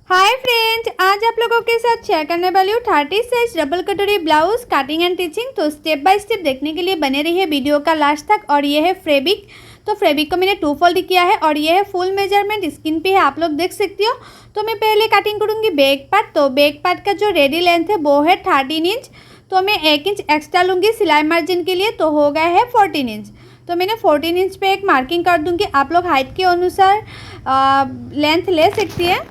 Hi friends, आज आप लोगों के साथ शेयर करने वाली हूँ 30 साइज डबल कटोरी ब्लाउज कटिंग एंड टिचिंग। तो स्टेप बाय स्टेप देखने के लिए बने रहिए वीडियो का लास्ट तक। और ये है फैब्रिक। तो फैब्रिक को मैंने 2 फोल्ड किया है और ये है फुल मेजरमेंट स्किन पे है, आप लोग देख सकती हो। तो मैं पहले कटिंग करूँगी बैक पार्ट। तो बैक पार्ट का जो रेडी लेंथ है वो है 13 इंच। तो मैं 1 इंच एक्स्ट्रा लूँगी सिलाई मार्जिन के लिए, तो हो गया है 14 इंच। तो मैंने 14 इंच पे एक मार्किंग कर दूँगी। आप लोग हाइट के अनुसार लेंथ ले सकती है,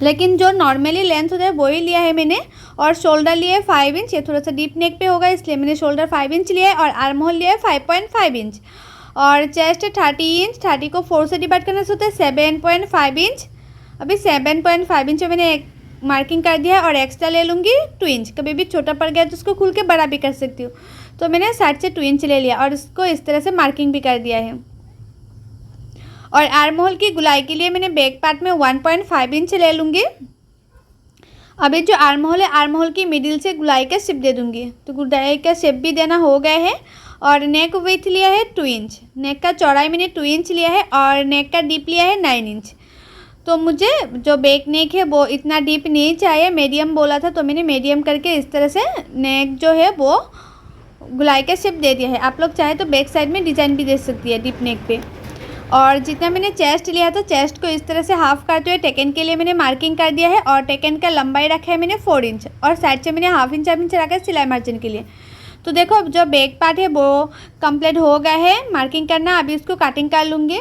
लेकिन जो नॉर्मली लेंथ होता है वही लिया है मैंने। और शोल्डर लिया है 5 इंच। ये थोड़ा सा डीप नेक पे होगा, इसलिए मैंने शोल्डर 5 इंच लिया है। और आर्म होल लिया है 5.5 इंच। और चेस्ट 30 इंच। 30 को 4 से डिवाइड करने से होता है 7.5 इंच। अभी 7.5 इंच में मैंने एक मार्किंग कर दिया है और एक्स्ट्रा ले लूँगी 2 इंच। कभी भी छोटा पड़ गया तो उसको खुल के बड़ा भी कर सकती हूँ। तो मैंने साइड से 2 इंच ले लिया और इसको इस तरह से मार्किंग भी कर दिया है। और आर्म होल की गुलाई के लिए मैंने बैक पार्ट में 1.5 इंच ले लूँगी। अभी जो आर्म होल है, आर्म होल की मिडिल से गुलाई का शेप दे दूँगी। तो गुलाई का शेप भी देना हो गया है। और नेक विड्थ लिया है 2 इंच। नेक का चौड़ाई मैंने 2 इंच लिया है और नेक का डीप लिया है 9 इंच। तो मुझे जो बैक नेक है वो इतना डीप नहीं चाहिए, मीडियम बोला था तो मैंने मीडियम करके इस तरह से नेक जो है वो गुलाई का शेप दे दिया है। आप लोग चाहे तो बैक साइड में डिज़ाइन भी दे सकती है डीप नेक पे। और जितना मैंने चेस्ट लिया था, चेस्ट को इस तरह से हाफ करते हुए टेकन के लिए मैंने मार्किंग कर दिया है। और टेकन का लंबाई रखा है मैंने 4 इंच। और साइड से मैंने हाफ इंच रखा है सिलाई मार्जिन के लिए। तो देखो अब जो बैक पार्ट है वो कंप्लीट हो गया है मार्किंग करना। अभी इसको कटिंग कर लूँगी।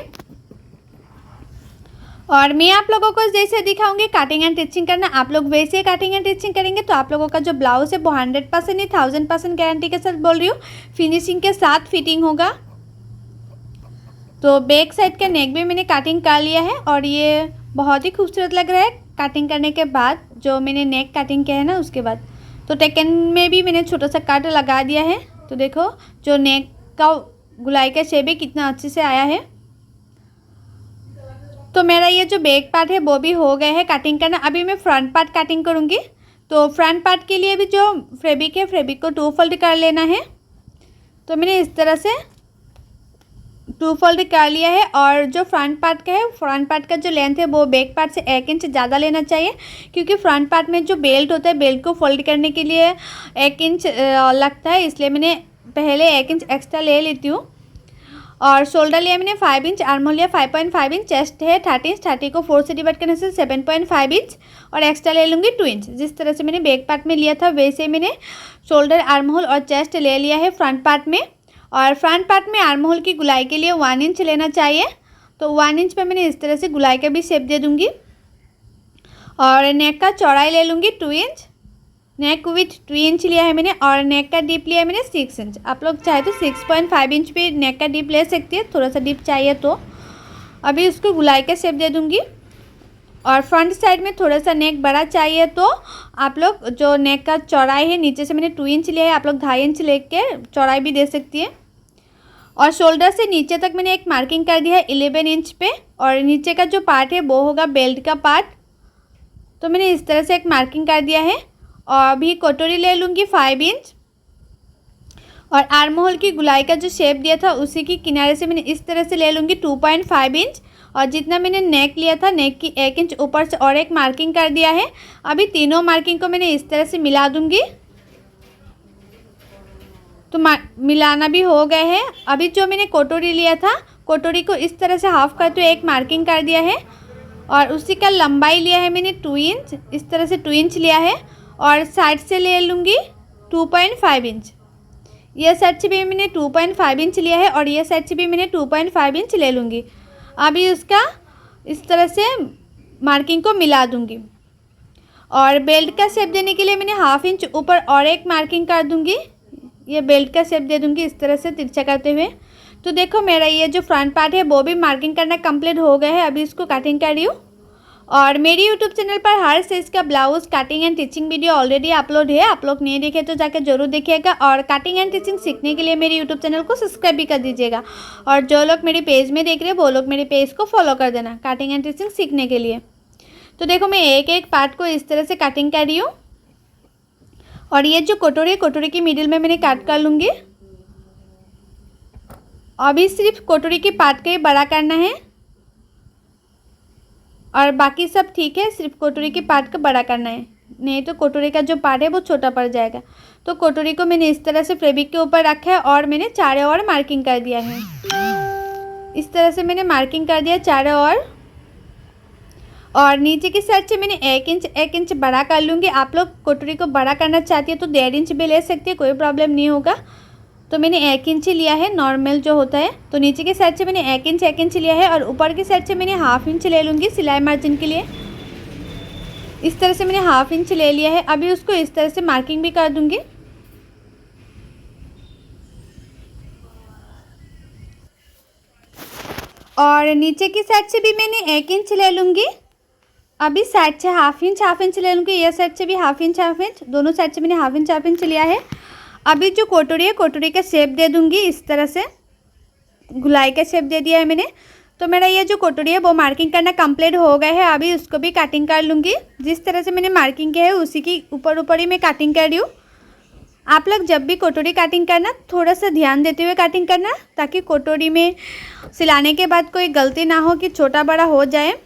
और मैं आप लोगों को जैसे दिखाऊंगी कटिंग एंड टिचिंग करना, आप लोग वैसे कटिंग एंड टिचिंग करेंगे तो आप लोगों का जो ब्लाउज है वो 100% नहीं 1000% गारंटी के साथ बोल रही हूँ फिनिशिंग के साथ फिटिंग होगा। तो बैक साइड का नेक भी मैंने कटिंग कर लिया है और ये बहुत ही खूबसूरत लग रहा है कटिंग करने के बाद। जो मैंने नेक कटिंग किया है ना उसके बाद, तो टेकन में भी मैंने छोटा सा कट लगा दिया है। तो देखो जो नेक का गुलाई का शेप है कितना अच्छे से आया है। तो मेरा ये जो बैक पार्ट है वो भी हो गया है कटिंग करना। अभी मैं फ्रंट पार्ट कटिंग करूँगी। तो फ्रंट पार्ट के लिए भी जो फैब्रिक है, फैब्रिक को 2 फोल्ड कर लेना है। तो मैंने इस तरह से 2 फोल्ड कर लिया है। और जो फ्रंट पार्ट का है, फ्रंट पार्ट का जो लेंथ है वो बैक पार्ट से 1 इंच ज़्यादा लेना चाहिए, क्योंकि फ्रंट पार्ट में जो बेल्ट होता है बेल्ट को फोल्ड करने के लिए 1 इंच लगता है, इसलिए मैंने पहले 1 इंच एक्स्ट्रा ले लेती हूँ। और शोल्डर लिया मैंने 5 इंच, आर्म होल लिया 5.5 इंच, चेस्ट है 30 इंच। 30 को 4 से डिवाइड करने से 7.5 इंच। और एक्स्ट्रा ले लूँगी 2 इंच। जिस तरह से मैंने बैक पार्ट में लिया था वैसे मैंने शोल्डर, आर्म होल और चेस्ट ले लिया है फ्रंट पार्ट में। और फ्रंट पार्ट में आर्म होल की गुलाई के लिए 1 इंच लेना चाहिए। तो 1 इंच पे मैंने इस तरह से गुलाई का भी शेप दे दूँगी। और नेक का चौड़ाई ले लूँगी 2 इंच। नेक विथ 2 इंच लिया है मैंने। और नेक का डीप लिया है मैंने 6 इंच। आप लोग चाहे तो 6.5 इंच भी नेक का डीप ले सकती है, थोड़ा सा डीप चाहिए तो। अभी उसको गुलाई का शेप दे दूँगी। और फ्रंट साइड में थोड़ा सा नेक बड़ा चाहिए तो आप लोग जो नेक का चौड़ाई है, नीचे से मैंने 2 इंच लिया है, आप लोग 2.5 इंच लेके चौड़ाई भी दे सकती है। और शोल्डर से नीचे तक मैंने एक मार्किंग कर दिया है 11 इंच पे। और नीचे का जो पार्ट है वो होगा बेल्ट का पार्ट। तो मैंने इस तरह से एक मार्किंग कर दिया है। और अभी कटोरी ले लूँगी 5 इंच। और आर्म होल की गुलाई का जो शेप दिया था उसी की किनारे से मैंने इस तरह से ले लूँगी 2.5 इंच। और जितना मैंने नेक लिया था, नेक की 1 इंच ऊपर से और एक मार्किंग कर दिया है। अभी तीनों मार्किंग को मैंने इस तरह से मिला दूँगी। तो मिलाना भी हो गया है। अभी जो मैंने कटोरी लिया था, कटोरी को इस तरह से हाफ करते हुए एक मार्किंग कर दिया है। और उसी का लंबाई लिया है मैंने 2 इंच, इस तरह से 2 इंच लिया है। और साइड से ले लूँगी 2.5 इंच। यह साइड से भी मैंने 2.5 इंच लिया है और यह साइड से भी मैंने 2.5 इंच ले लूँगी। अभी उसका इस तरह से मार्किंग को मिला दूँगी। और बेल्ट का शेप देने के लिए मैंने हाफ इंच ऊपर और एक मार्किंग कर दूँगी। ये बेल्ट का शेप दे दूँगी इस तरह से तिरछा करते हुए। तो देखो मेरा ये जो फ्रंट पार्ट है वो भी मार्किंग करना कंप्लीट हो गया है। अभी इसको कटिंग कर रही हूँ। और मेरी यूट्यूब चैनल पर हर साइज़ का blouse cutting and teaching video already upload है, आप लोग नहीं देखे तो जाकर जरूर देखिएगा। और कटिंग एंड टिचिंग सीखने के लिए मेरे यूट्यूब चैनल को सब्सक्राइब भी कर दीजिएगा। और जो लोग मेरे पेज में देख रहे हैं वो लोग मेरे पेज को फॉलो कर देना कटिंग एंड टिचिंग सीखने के लिए। तो देखो मैं एक एक पार्ट को इस तरह से कटिंग कर रही हूँ। और ये जो कटोरी है, कटोरी की मिडिल में मैंने काट कर लूँगी। अभी सिर्फ कटोरी के पार्ट को ही बड़ा करना है। और बाकी सब ठीक है, सिर्फ कटोरी के पार्ट को बड़ा करना है, नहीं तो कटोरी का जो पार्ट है वो छोटा पड़ जाएगा। तो कटोरी को मैंने इस तरह से फैब्रिक के ऊपर रखा है और मैंने चारों ओर मार्किंग कर दिया है। इस तरह से मैंने मार्किंग कर दिया चारों ओर। और नीचे की साइड से मैंने 1 इंच बड़ा कर लूँगी। आप लोग कटोरी को बड़ा करना चाहती है तो 1.5 इंच भी ले सकती है, कोई प्रॉब्लम नहीं होगा। तो मैंने 1 इंच लिया है नॉर्मल जो होता है। तो नीचे की साइड से मैंने 1 इंच लिया है और ऊपर की साइड से मैंने 1/2 इंच ले लूँगी सिलाई मार्जिन के लिए। इस तरह से मैंने 1/2 इंच ले लिया है। अभी उसको इस तरह से मार्किंग भी कर दूँगी। और नीचे की साइड से भी मैंने 1 इंच ले लूँगी। अभी साइड से 1/2 इंच ले लूँगी। यह साइड से भी 1/2 इंच, दोनों साइड से मैंने 1/2 इंच लिया है। अभी जो कटोरी है, कटोरी का शेप दे दूँगी इस तरह से, गुलाई का शेप दे दिया है मैंने। तो मेरा ये जो कटोरी है वो मार्किंग करना कंप्लीट हो गया है। अभी उसको भी कटिंग कर लूँगी। जिस तरह से मैंने मार्किंग किया है उसी की ऊपर ही मैं कटिंग कर रही हूँ। आप लोग जब भी कटोरी कटिंग करना थोड़ा सा ध्यान देते हुए कटिंग करना, ताकि कटोरी में सिलाने के बाद कोई गलती ना हो कि छोटा बड़ा हो जाए।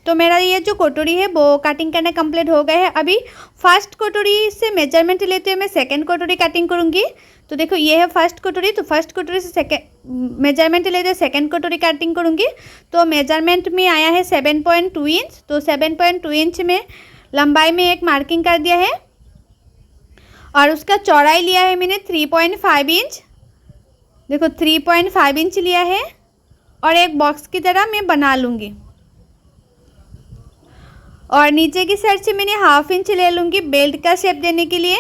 तो मेरा ये जो कटोरी है वो कटिंग करना कंप्लीट हो गया है। अभी फर्स्ट कटोरी से मेजरमेंट लेते हुए मैं सेकंड कटोरी कटिंग करूँगी। तो देखो ये है फर्स्ट कटोरी, तो फर्स्ट कटोरी से सेकंड मेजरमेंट लेते हुए सेकंड कटोरी कटिंग करूँगी। तो मेजरमेंट में आया है 7.2 इंच। तो 7.2 इंच में लंबाई में एक मार्किंग कर दिया है और उसका चौड़ाई लिया है मैंने 3.5 इंच। देखो 3.5 इंच लिया है और एक बॉक्स की तरह मैं बना लूँगी। और नीचे की साइड से मैंने 1/2 इंच ले लूँगी बेल्ट का शेप देने के लिए।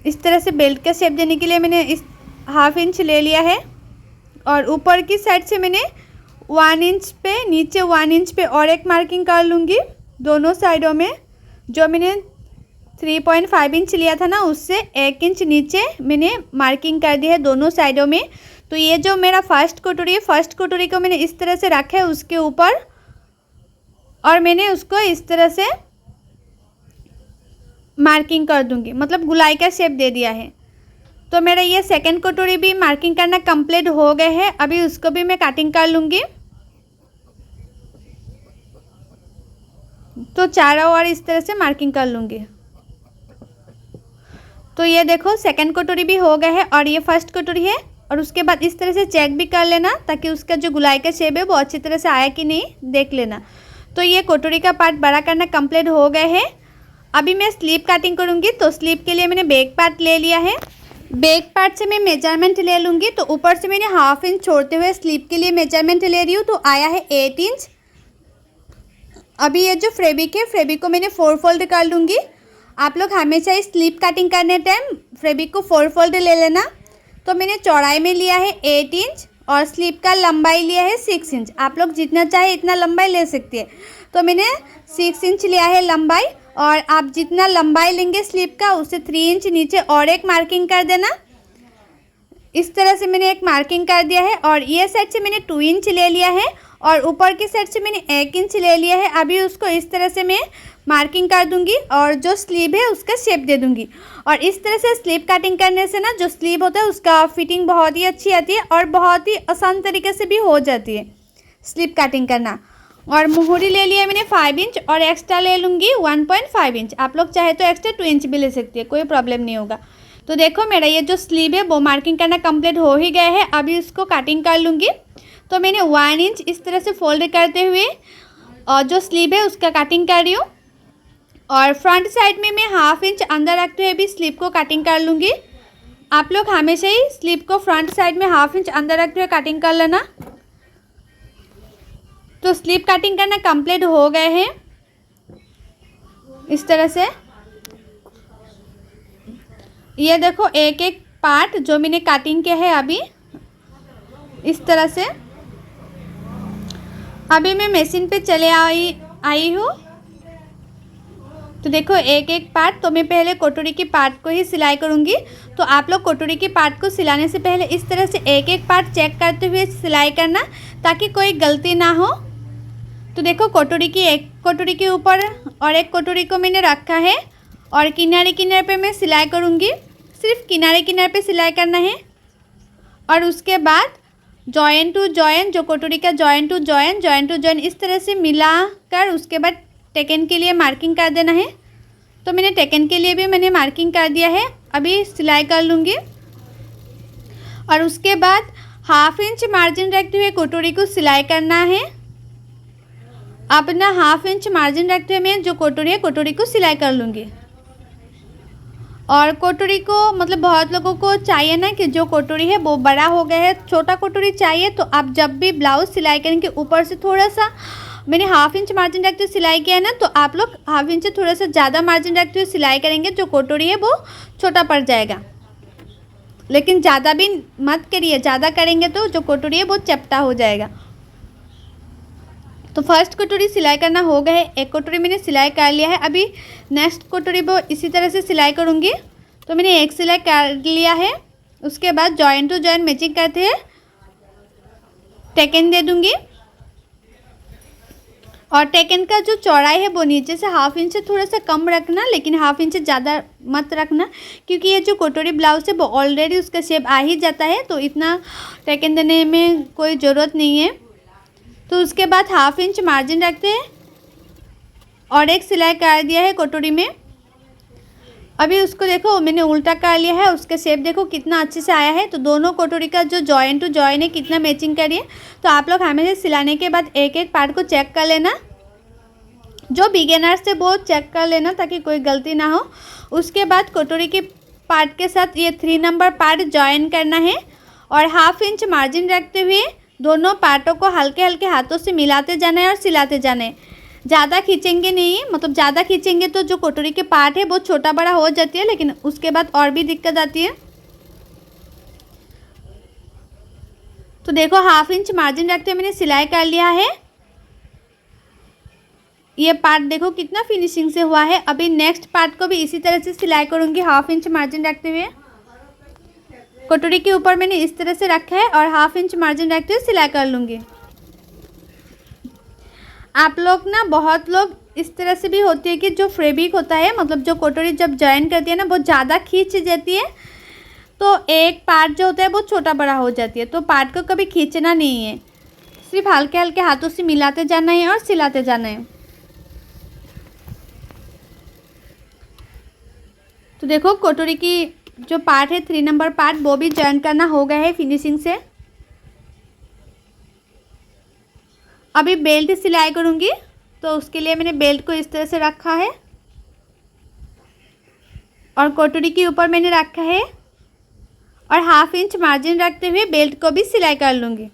इस तरह से बेल्ट का शेप देने के लिए मैंने इस 1/2 इंच ले लिया है। और ऊपर की साइड से मैंने 1 इंच पे, नीचे 1 इंच पे और एक मार्किंग कर लूँगी दोनों साइडों में। जो मैंने 3.5 इंच लिया था ना, उससे 1 इंच नीचे मैंने मार्किंग कर दी है दोनों साइडों में। तो ये जो मेरा फर्स्ट कटोरी है, फर्स्ट कटोरी को मैंने इस तरह से रखा है उसके ऊपर और मैंने उसको इस तरह से मार्किंग कर दूंगी, मतलब गुलाई का शेप दे दिया है। तो मेरा ये सेकंड कटोरी भी मार्किंग करना कंप्लीट हो गए है। अभी उसको भी मैं कटिंग कर लूँगी। तो चारों ओर इस तरह से मार्किंग कर लूँगी। तो ये देखो सेकंड कटोरी भी हो गया है और ये फर्स्ट कटोरी है। और उसके बाद इस तरह से चेक भी कर लेना ताकि उसका जो गुलाई का शेप है वो अच्छी तरह से आया कि नहीं देख लेना। तो ये कटोरी का पार्ट बड़ा करना कंप्लीट हो गए है। अभी मैं स्लीव कटिंग करूँगी। तो स्लीव के लिए मैंने बैक पार्ट ले लिया है। बैक पार्ट से मैं मेजरमेंट ले लूँगी। तो ऊपर से मैंने 1/2 इंच छोड़ते हुए स्लीव के लिए मेजरमेंट ले रही हूँ। तो आया है 8 इंच। अभी ये जो फैब्रिक है, फैब्रिक को मैंने 4 फोल्ड कर लूँगी। आप लोग हमेशा इस स्लीव कटिंग करने टाइम फैब्रिक को 4 फोल्ड ले लेना। तो मैंने चौड़ाई में लिया है 8 इंच और स्लीव का लंबाई लिया है 6 इंच। आप लोग जितना चाहे इतना लंबाई ले सकती है। तो मैंने 6 इंच लिया है लंबाई। और आप जितना लंबाई लेंगे स्लीव का, उससे 3 इंच नीचे और एक मार्किंग कर देना। इस तरह से मैंने एक मार्किंग कर दिया है। और ये साइड से मैंने 2 इंच ले लिया है और ऊपर की साइड से मैंने 1 इंच ले लिया है। अभी उसको इस तरह से मैं मार्किंग कर दूंगी और जो स्लीव है उसका शेप दे दूंगी। और इस तरह से स्लीव कटिंग करने से ना जो स्लीव होता है उसका फिटिंग बहुत ही अच्छी आती है और बहुत ही आसान तरीके से भी हो जाती है स्लीव कटिंग करना। और मुहूरी ले लिया मैंने 5 इंच और एक्स्ट्रा ले लूँगी 1.5 इंच। आप लोग चाहे तो एक्स्ट्रा 2 इंच भी ले सकती है, कोई प्रॉब्लम नहीं होगा। तो देखो मेरा ये जो स्लीव है वो मार्किंग करना कंप्लीट हो ही गया है। अभी इसको कटिंग कर लूँगी। तो मैंने 1 इंच इस तरह से फोल्ड करते हुए और जो स्लीव है उसका कटिंग कर रही हूँ। और फ्रंट साइड में मैं 1/2 इंच अंदर रखते हुए भी स्लीव को कटिंग कर लूँगी। आप लोग हमेशा ही स्लीव को फ्रंट साइड में 1/2 इंच अंदर रखते हुए कटिंग कर लेना। तो स्लीव कटिंग करना कंप्लीट हो गए हैं इस तरह से। ये देखो एक एक पार्ट जो मैंने कटिंग किया है अभी इस तरह से। अभी मैं मशीन पे चले आई हूँ। तो देखो एक एक पार्ट। तो मैं पहले कटोरी की पार्ट को ही सिलाई करूँगी। तो आप लोग कटोरी की पार्ट को सिलाने से पहले इस तरह से एक एक पार्ट चेक करते हुए सिलाई करना ताकि कोई गलती ना हो। तो देखो कटोरी की एक कटोरी के ऊपर और एक कटोरी को मैंने रखा है और किनारे किनारे पे मैं सिलाई करूँगी। सिर्फ किनारे किनारे पे सिलाई करना है। और उसके बाद जॉइन टू जॉइन, जो कटोरी का जॉइन टू जॉइन इस तरह से मिला कर उसके बाद टेकन के लिए मार्किंग कर देना है। तो मैंने टेकन के लिए भी मैंने मार्किंग कर दिया है। अभी सिलाई कर लूँगी और उसके बाद 1/2 इंच मार्जिन रखते हुए कटोरी को सिलाई करना है। अपना 1/2 इंच मार्जिन रखते हुए मैं जो कटोरी है कटोरी को सिलाई कर लूँगी। और कटोरी को मतलब बहुत लोगों को चाहिए ना कि जो कटोरी है वो बड़ा हो गया है, छोटा कटोरी चाहिए, तो आप जब भी ब्लाउज सिलाई करेंगे ऊपर से थोड़ा सा मैंने 1/2 इंच मार्जिन रखते हुए सिलाई किया है ना, तो आप लोग 1/2 इंच से थोड़ा सा ज़्यादा मार्जिन रखते हुए सिलाई करेंगे, जो कटोरी है वो छोटा पड़ जाएगा। लेकिन ज़्यादा भी मत करिए, ज़्यादा करेंगे तो जो कटोरी है वो चपटा हो जाएगा। तो फर्स्ट कटोरी सिलाई करना हो गया है, एक कटोरी मैंने सिलाई कर लिया है। अभी नेक्स्ट कटोरी वो इसी तरह से सिलाई करूँगी। तो मैंने एक सिलाई कर लिया है। उसके बाद जॉइन टू जॉइन मैचिंग करते हैं टेकन दे दूँगी। और टेकन का जो चौड़ाई है वो नीचे से 1/2 इंच से थोड़ा सा कम रखना, लेकिन 1/2 इंच से ज़्यादा मत रखना, क्योंकि ये जो कटोरी ब्लाउज है वो ऑलरेडी उसका शेप आ ही जाता है, तो इतना टेकन देने में कोई ज़रूरत नहीं है। तो उसके बाद 1/2 इंच मार्जिन रखते हैं और एक सिलाई कर दिया है कटोरी में। अभी उसको देखो मैंने उल्टा कर लिया है, उसका शेप देखो कितना अच्छे से आया है। तो दोनों कटोरी का जो जॉइन टू जॉइन है कितना मैचिंग करिए। तो आप लोग हमेशा सिलाने के बाद एक एक पार्ट को चेक कर लेना, जो बिगिनर्स है वो चेक कर लेना ताकि कोई गलती ना हो। उसके बाद कटोरी के पार्ट के साथ ये 3 नंबर पार्ट जॉइन करना है और 1/2 इंच मार्जिन रखते हुए दोनों पार्टों को हल्के हल्के हाथों से मिलाते जाना है और सिलाते जाना है। ज़्यादा खींचेंगे नहीं, मतलब ज़्यादा खींचेंगे तो जो कटोरी के पार्ट है वो छोटा बड़ा हो जाती है, लेकिन उसके बाद और भी दिक्कत आती है। तो देखो 1/2 इंच मार्जिन रखते हुए मैंने सिलाई कर लिया है। ये पार्ट देखो कितना फिनिशिंग से हुआ है। अभी नेक्स्ट पार्ट को भी इसी तरह से सिलाई करूँगी 1/2 इंच मार्जिन रखते हुए। कटोरी के ऊपर मैंने इस तरह से रखा है और 1/2 इंच मार्जिन रखते हुए सिलाई कर लूँगी। आप लोग ना बहुत लोग इस तरह से भी होती है कि जो फैब्रिक होता है, मतलब जो कटोरी जब जॉइन करती है ना वो ज़्यादा खींच जाती है, तो एक पार्ट जो होता है वो छोटा बड़ा हो जाती है। तो पार्ट को कभी खींचना नहीं है, सिर्फ हल्के हल्के हाथों से मिलाते जाना है और सिलाते जाना है। तो देखो कटोरी की जो पार्ट है 3 नंबर पार्ट वो भी जॉइन करना हो गया है फिनिशिंग से। अभी बेल्ट सिलाई करूँगी, तो उसके लिए मैंने बेल्ट को इस तरह से रखा है और कटोरी के ऊपर मैंने रखा है और 1/2 इंच मार्जिन रखते हुए बेल्ट को भी सिलाई कर लूँगी।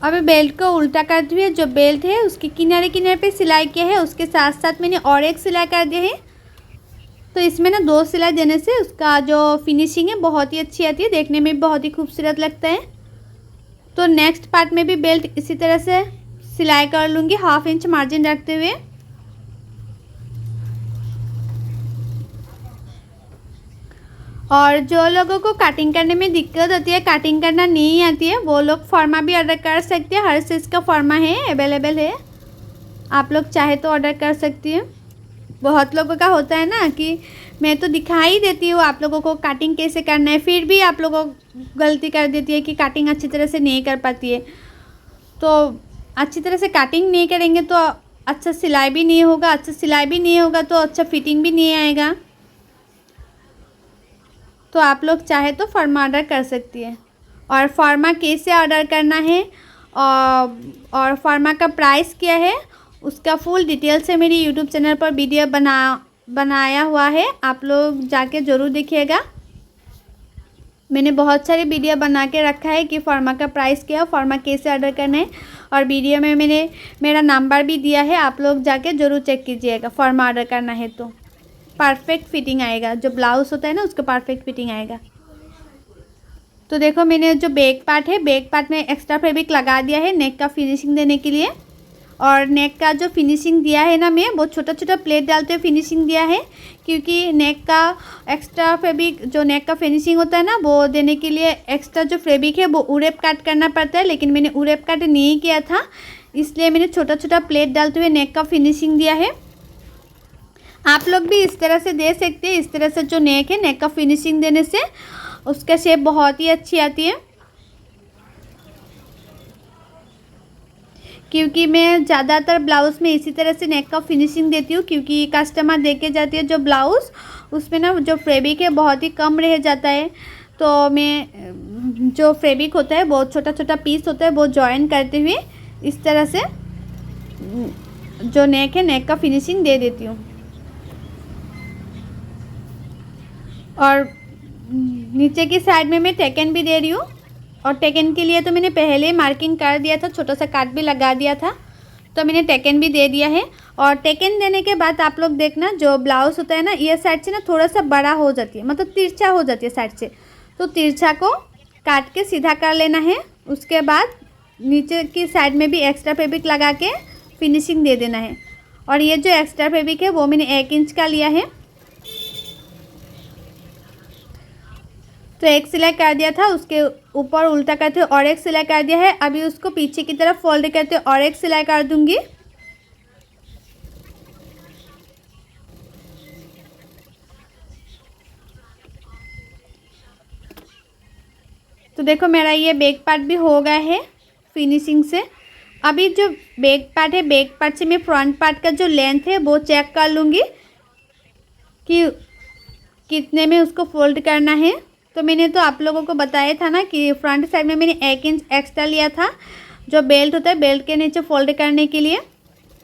अभी बेल्ट को उल्टा करते हुए जो बेल्ट है उसके किनारे किनारे पे सिलाई किया है, उसके साथ साथ मैंने और एक सिलाई कर दिया है। तो इसमें ना 2 सिलाई देने से उसका जो फिनिशिंग है बहुत ही अच्छी आती है, देखने में बहुत ही खूबसूरत लगता है। तो नेक्स्ट पार्ट में भी बेल्ट इसी तरह से सिलाई कर लूँगी 1/2 इंच मार्जिन रखते हुए। और जो लोगों को कटिंग करने में दिक्कत होती है, कटिंग करना नहीं आती है, वो लोग फॉर्मा भी ऑर्डर कर सकते हैं। हर साइज़ का फॉर्मा है, अवेलेबल है, आप लोग चाहे तो ऑर्डर कर सकती हैं। बहुत लोगों का होता है ना कि मैं तो दिखा ही देती हूँ आप लोगों को कटिंग कैसे करना है, फिर भी आप लोगों को गलती कर देती है कि कटिंग अच्छी तरह से नहीं कर पाती है। तो अच्छी तरह से कटिंग नहीं करेंगे तो अच्छा सिलाई भी नहीं होगा, अच्छा सिलाई भी नहीं होगा तो अच्छा फिटिंग भी नहीं आएगा। तो आप लोग चाहे तो फॉर्मा ऑर्डर कर सकती है। और फॉर्मा कैसे ऑर्डर करना है और फॉर्मा का प्राइस क्या है उसका फुल डिटेल से मेरी यूट्यूब चैनल पर वीडियो बनाया हुआ है, आप लोग जाके ज़रूर देखिएगा। मैंने बहुत सारी वीडियो बना के रखा है कि फॉर्मा का प्राइस क्या है, फॉर्मा कैसे ऑर्डर करना है, और वीडियो में मैंने मेरा नंबर भी दिया है, आप लोग जाके ज़रूर चेक कीजिएगा। फॉर्मा ऑर्डर करना है तो परफेक्ट फिटिंग आएगा, जो ब्लाउज होता है ना उसका परफेक्ट फिटिंग आएगा। तो देखो मैंने जो बैक पार्ट है, बैक पार्ट में एक्स्ट्रा फैब्रिक लगा दिया है नेक का फिनिशिंग देने के लिए, और नेक का जो फिनिशिंग दिया है ना, मैं वो छोटा छोटा प्लेट डालते हुए फिनिशिंग दिया है, क्योंकि नेक का एक्स्ट्रा फैब्रिक जो नेक का फिनिशिंग होता है ना, वो देने के लिए एक्स्ट्रा जो फैब्रिक है वो उरेप काट करना पड़ता है, लेकिन मैंने उरेप काट नहीं किया था, इसलिए मैंने छोटा छोटा प्लेट डालते हुए नेक का फिनिशिंग दिया है। आप लोग भी इस तरह से दे सकते हैं। इस तरह से जो नेक है, नेक का फिनिशिंग देने से उसका शेप बहुत ही अच्छी आती है। क्योंकि मैं ज़्यादातर ब्लाउज़ में इसी तरह से नेक का फिनिशिंग देती हूँ, क्योंकि कस्टमर देके जाती है जो ब्लाउज़, उसमें ना जो फैब्रिक है बहुत ही कम रह जाता है, तो मैं जो फैब्रिक होता है बहुत छोटा छोटा पीस होता है वो जॉइन करते हुए इस तरह से जो नेक है, नेक का फिनिशिंग दे देती हूँ। और नीचे की साइड में मैं टेकन भी दे रही हूँ, और टेकन के लिए तो मैंने पहले ही मार्किंग कर दिया था, छोटा सा काट भी लगा दिया था, तो मैंने टेकन भी दे दिया है। और टेकन देने के बाद आप लोग देखना, जो ब्लाउज़ होता है ना, ये साइड से ना थोड़ा सा बड़ा हो जाती है, मतलब तिरछा हो जाती है साइड से, तो तिरछा को काट के सीधा कर लेना है। उसके बाद नीचे की साइड में भी एक्स्ट्रा फैब्रिक लगा के फिनिशिंग दे देना है। और ये जो एक्स्ट्रा फैब्रिक है वो मैंने 1 इंच का लिया है, तो एक सिलाई कर दिया था, उसके ऊपर उल्टा करते हुए और एक सिलाई कर दिया है। अभी उसको पीछे की तरफ फोल्ड करते हुए और एक सिलाई कर दूंगी। तो देखो मेरा ये बैक पार्ट भी हो गया है फिनिशिंग से। अभी जो बैक पार्ट है, बैक पार्ट से मैं फ्रंट पार्ट का जो लेंथ है वो चेक कर लूँगी कि कितने में उसको फोल्ड करना है। तो मैंने तो आप लोगों को बताया था ना कि फ्रंट साइड में मैंने 1 इंच एक्स्ट्रा लिया था, जो बेल्ट होता है बेल्ट के नीचे फोल्ड करने के लिए।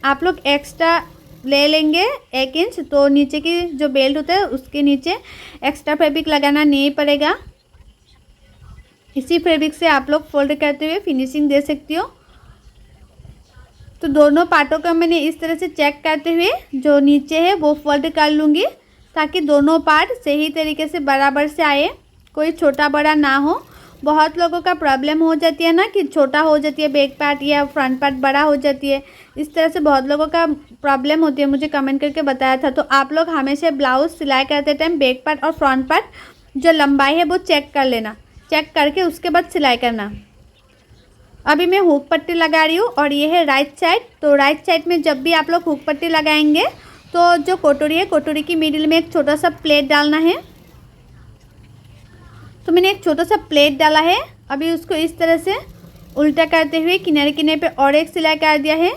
आप लोग एक्स्ट्रा ले लेंगे 1 इंच, तो नीचे की जो बेल्ट होता है उसके नीचे एक्स्ट्रा फैब्रिक लगाना नहीं पड़ेगा। इसी फैब्रिक से आप लोग फोल्ड करते हुए फिनिशिंग दे सकती हो। तो दोनों पार्टों का मैंने इस तरह से चेक करते हुए जो नीचे है वो फोल्ड कर लूँगी, ताकि दोनों पार्ट सही तरीके से बराबर से आए, कोई छोटा बड़ा ना हो। बहुत लोगों का प्रॉब्लम हो जाती है ना कि छोटा हो जाती है बैक पार्ट या फ्रंट पार्ट बड़ा हो जाती है, इस तरह से बहुत लोगों का प्रॉब्लम होती है, मुझे कमेंट करके बताया था। तो आप लोग हमेशा ब्लाउज़ सिलाई करते टाइम बैक पार्ट और फ्रंट पार्ट जो लंबाई है वो चेक कर लेना, चेक करके उसके बाद सिलाई करना। अभी मैं हुक पट्टी लगा रही हूँ और ये है राइट साइड। तो राइट साइड में जब भी आप लोग हुक पट्टी लगाएंगे तो जो कटोरी है, कटोरी की मिडिल में एक छोटा सा प्लेट डालना है। तो मैंने एक छोटा सा प्लेट डाला है। अभी उसको इस तरह से उल्टा करते हुए किनारे किनारे पे और एक सिलाई कर दिया है।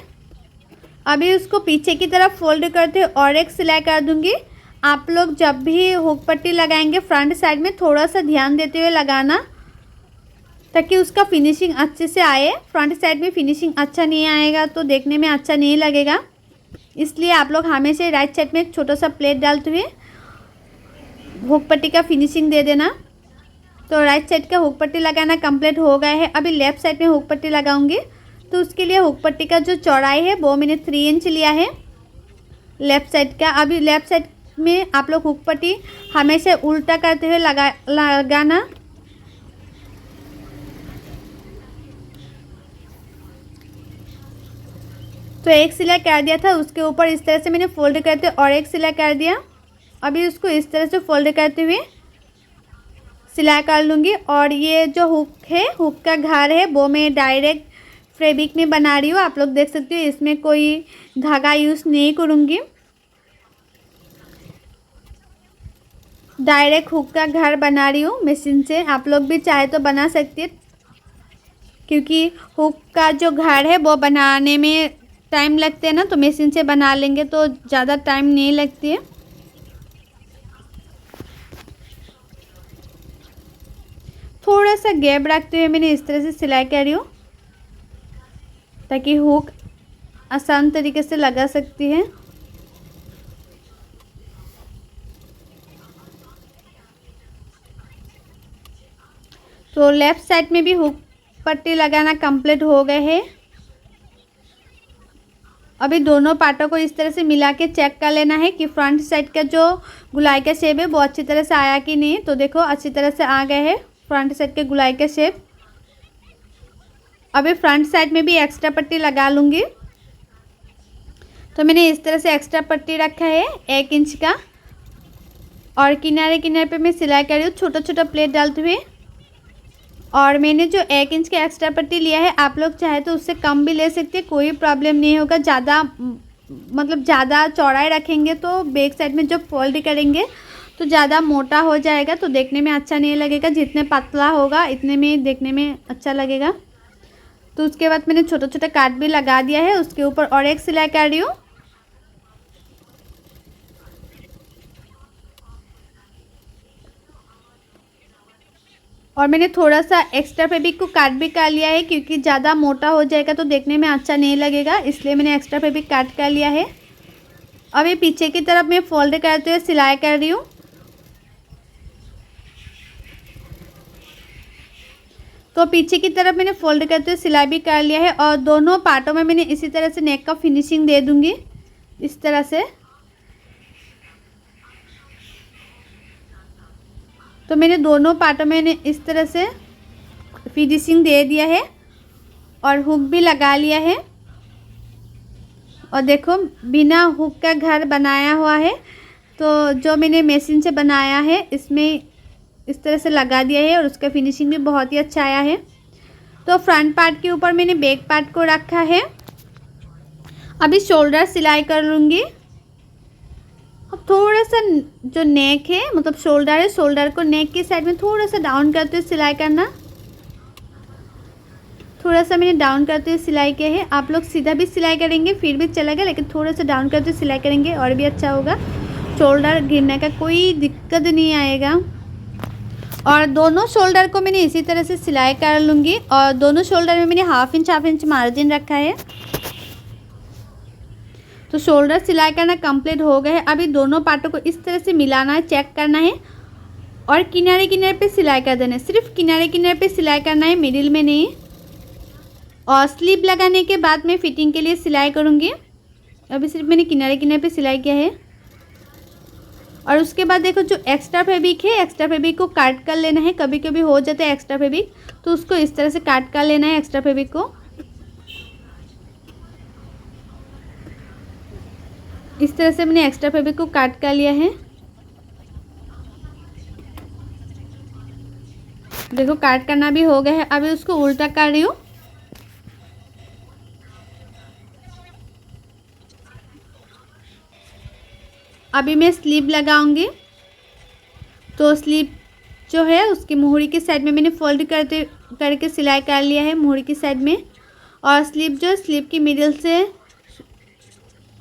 अभी उसको पीछे की तरफ फोल्ड करते हुए और एक सिलाई कर दूंगी। आप लोग जब भी हुक पट्टी लगाएंगे फ्रंट साइड में थोड़ा सा ध्यान देते हुए लगाना, ताकि उसका फिनिशिंग अच्छे से आए। फ्रंट साइड में फिनिशिंग अच्छा नहीं आएगा तो देखने में अच्छा नहीं लगेगा, इसलिए आप लोग हमेशा राइट साइड में एक छोटा सा प्लेट डालते हुए हुक पट्टी का फिनिशिंग दे देना। तो राइट साइड का हुक पट्टी लगाना कंप्लीट हो गया है। अभी लेफ़्ट साइड में हुक पट्टी लगाऊंगी, तो उसके लिए हुक पट्टी का जो चौड़ाई है वो मैंने 3 इंच लिया है लेफ़्ट साइड का। अभी लेफ़्ट साइड में आप लोग हुक पट्टी हमेशा उल्टा करते हुए लगाना। तो एक सिलाई कर दिया था, उसके ऊपर इस तरह से मैंने फोल्ड करते और एक सिलाई कर दिया। अभी उसको इस तरह से फोल्ड करते हुए सिलाई कर लूँगी। और ये जो हुक है, हुक का घर है, वो मैं डायरेक्ट फैब्रिक में बना रही हूँ। आप लोग देख सकते हो, इसमें कोई धागा यूज़ नहीं करूँगी, डायरेक्ट हुक का घर बना रही हूँ मशीन से। आप लोग भी चाहे तो बना सकते हैं, क्योंकि हुक का जो घर है वो बनाने में टाइम लगते हैं ना, तो मशीन से बना लेंगे तो ज़्यादा टाइम नहीं लगती है। थोड़ा सा गैप रखते हुए मैंने इस तरह से सिलाई कर रही हूँ, ताकि हुक आसान तरीके से लगा सकती है। तो लेफ़्ट साइड में भी हुक पट्टी लगाना कंप्लीट हो गए है। अभी दोनों पार्टों को इस तरह से मिला के चेक कर लेना है कि फ्रंट साइड का जो गुलाई का शेप है वो अच्छी तरह से आया कि नहीं। तो देखो अच्छी तरह से आ गए है फ्रंट साइड के गुलाई का शेप। अभी फ्रंट साइड में भी एक्स्ट्रा पट्टी लगा लूँगी। तो मैंने इस तरह से एक्स्ट्रा पट्टी रखा है 1 इंच का, और किनारे किनारे पे मैं सिलाई कर रही हूँ छोटा छोटा प्लेट डालते हुए। और मैंने जो 1 इंच का एक्स्ट्रा पट्टी लिया है, आप लोग चाहे तो उससे कम भी ले सकते हैं, कोई प्रॉब्लम नहीं होगा। ज़्यादा मतलब ज़्यादा चौड़ाई रखेंगे तो बैक साइड में जो फोल्ड करेंगे तो ज़्यादा मोटा हो जाएगा, तो देखने में अच्छा नहीं लगेगा। जितने पतला होगा इतने में देखने में अच्छा लगेगा। तो उसके बाद मैंने छोटा छोटा काट भी लगा दिया है, उसके ऊपर और एक सिलाई कर रही हूँ। और मैंने थोड़ा सा एक्स्ट्रा फैब्रिक को काट भी कर लिया है, क्योंकि ज़्यादा मोटा हो जाएगा तो देखने में अच्छा नहीं लगेगा, इसलिए मैंने एक्स्ट्रा फैब्रिक काट कर लिया है। अब ये पीछे की तरफ मैं फोल्ड करते हुए सिलाई कर रही हूँ। तो पीछे की तरफ मैंने फोल्ड करते हुए सिलाई भी कर लिया है, और दोनों पार्टों में मैंने इसी तरह से नेक का फिनिशिंग दे दूँगी, इस तरह से। तो मैंने दोनों पार्टों में इस तरह से फिनिशिंग दे दिया है और हुक भी लगा लिया है। और देखो बिना हुक का घर बनाया हुआ है, तो जो मैंने मशीन से बनाया है इसमें इस तरह से लगा दिया है, और उसका फिनिशिंग भी बहुत ही अच्छा आया है। तो फ्रंट पार्ट के ऊपर मैंने बैक पार्ट को रखा है। अभी शोल्डर सिलाई कर लूँगी। अब थोड़ा सा जो नेक है, मतलब शोल्डर है, शोल्डर को नेक की साइड में थोड़ा सा डाउन करते हुए सिलाई करना। थोड़ा सा मैंने डाउन करते हुए सिलाई किया है। आप लोग सीधा भी सिलाई करेंगे फिर भी चलेगा, लेकिन थोड़ा सा डाउन करते हुए सिलाई करेंगे और भी अच्छा होगा। शोल्डर गिरने का कोई दिक्कत नहीं आएगा। और दोनों शोल्डर को मैंने इसी तरह से सिलाई कर लूँगी। और दोनों शोल्डर में मैंने हाफ इंच मार्जिन रखा है। तो शोल्डर सिलाई करना कंप्लीट हो गया है। अभी दोनों पार्टों को इस तरह से मिलाना है, चेक करना है, और किनारे किनारे पे सिलाई कर देना है। सिर्फ किनारे किनारे पे सिलाई करना है, मिडिल में नहीं। और स्लीव लगाने के बाद मैं फिटिंग के लिए सिलाई करूँगी। अभी सिर्फ मैंने किनारे किनारे पे सिलाई किया है। और उसके बाद देखो जो एक्स्ट्रा फैब्रिक है, एक्स्ट्रा फैब्रिक को काट कर लेना है। कभी कभी हो जाता है एक्स्ट्रा फैब्रिक, तो उसको इस तरह से काट कर लेना है एक्स्ट्रा फैब्रिक को। इस तरह से मैंने एक्स्ट्रा फैब्रिक को काट कर लिया है। देखो काट करना भी हो गया है। अभी उसको उल्टा कर रही हूँ। अभी मैं स्लीव लगाऊंगी। तो स्लीव जो है उसकी मुहरी की साइड में मैंने फोल्ड करके सिलाई कर लिया है, मुहरी की साइड में। और स्लीव जो स्लीव की मिडिल से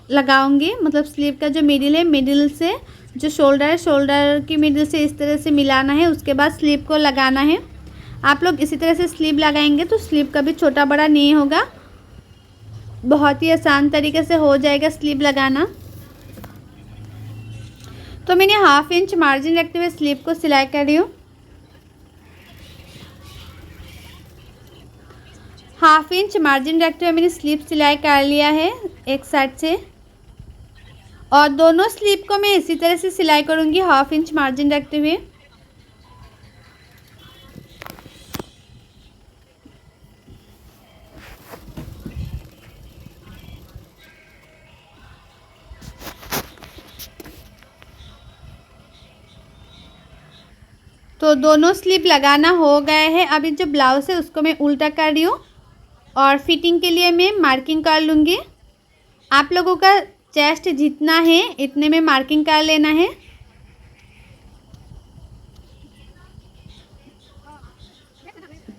लगाऊंगी, मतलब स्लीव का जो मिडिल है, मिडिल से जो शोल्डर है, शोल्डर की मिडिल से इस तरह से मिलाना है। उसके बाद स्लीव को लगाना है। आप लोग इसी तरह से स्लीव लगाएंगे तो स्लीव कभी छोटा बड़ा नहीं होगा, बहुत ही आसान तरीके से हो जाएगा स्लीव लगाना। तो मैंने हाफ इंच मार्जिन रखते हुए स्लीव को सिलाई कर रही हूँ। हाफ इंच मार्जिन रखते हुए मैंने स्लीव सिलाई कर लिया है एक साइड से। और दोनों स्लीव को मैं इसी तरह से सिलाई करूँगी हाफ इंच मार्जिन रखते हुए। तो दोनों स्लीव लगाना हो गए हैं। अभी जो ब्लाउज़ है उसको मैं उल्टा कर रही हूँ, और फिटिंग के लिए मैं मार्किंग कर लूँगी। आप लोगों का चेस्ट जितना है इतने में मार्किंग कर लेना है।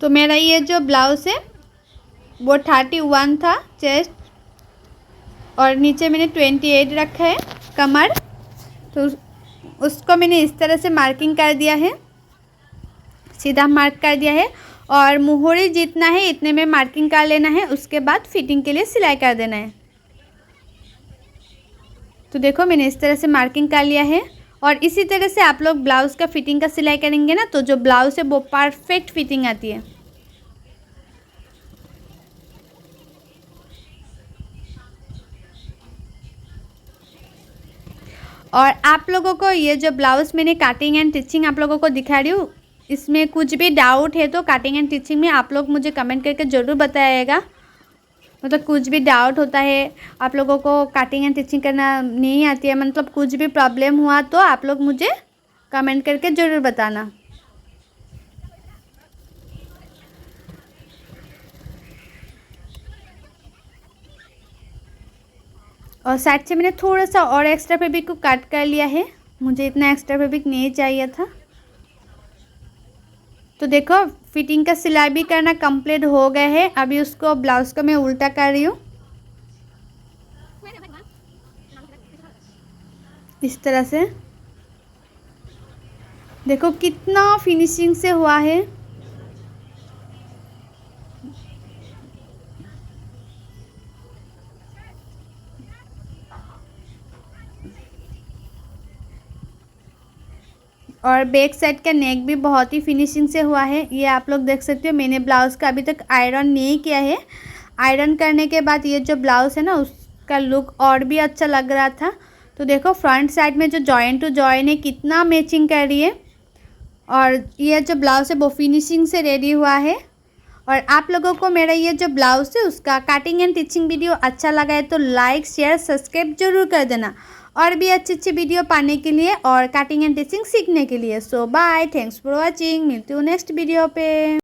तो मेरा ये जो ब्लाउज़ है वो 31 था चेस्ट, और नीचे मैंने 28 रखा है कमर। तो उसको मैंने इस तरह से मार्किंग कर दिया है, सीधा मार्क कर दिया है। और मुहरी जितना है इतने में मार्किंग कर लेना है। उसके बाद फिटिंग के लिए सिलाई कर देना है। तो देखो मैंने इस तरह से मार्किंग कर लिया है। और इसी तरह से आप लोग ब्लाउज़ का फिटिंग का सिलाई करेंगे ना, तो जो ब्लाउज़ है वो परफेक्ट फिटिंग आती है। और आप लोगों को ये जो ब्लाउज़ मैंने कटिंग एंड स्टिचिंग आप लोगों को दिखा रही हूँ, इसमें कुछ भी डाउट है तो कटिंग एंड स्टिचिंग में आप लोग मुझे कमेंट करके ज़रूर बताइएगा। मतलब कुछ भी डाउट होता है, आप लोगों को कटिंग एंड टिचिंग करना नहीं आती है, मतलब कुछ भी प्रॉब्लम हुआ तो आप लोग मुझे कमेंट करके ज़रूर बताना। और साइड से मैंने थोड़ा सा और एक्स्ट्रा फैब्रिक को कट कर लिया है, मुझे इतना एक्स्ट्रा फैब्रिक नहीं चाहिए था। तो देखो फिटिंग का सिलाई भी करना कंप्लीट हो गया है। अभी उसको ब्लाउज़ को मैं उल्टा कर रही हूँ इस तरह से। देखो कितना फिनिशिंग से हुआ है। और बैक साइड का नेक भी बहुत ही फिनिशिंग से हुआ है, ये आप लोग देख सकते हो। मैंने ब्लाउज़ का अभी तक आयरन नहीं किया है। आयरन करने के बाद ये जो ब्लाउज़ है ना, उसका लुक और भी अच्छा लग रहा था। तो देखो फ्रंट साइड में जो जॉइन टू जॉइन है कितना मैचिंग कर रही है। और ये जो ब्लाउज़ है वो फिनिशिंग से रेडी हुआ है। और आप लोगों को मेरा ये जो ब्लाउज़ है उसका कटिंग एंड टिचिंग वीडियो अच्छा लगा है तो लाइक शेयर सब्सक्राइब जरूर कर देना, और भी अच्छी अच्छी वीडियो पाने के लिए और कटिंग एंड टिचिंग सीखने के लिए। सो बाय, थैंक्स फॉर वॉचिंग, मिलती हूँ नेक्स्ट वीडियो पे।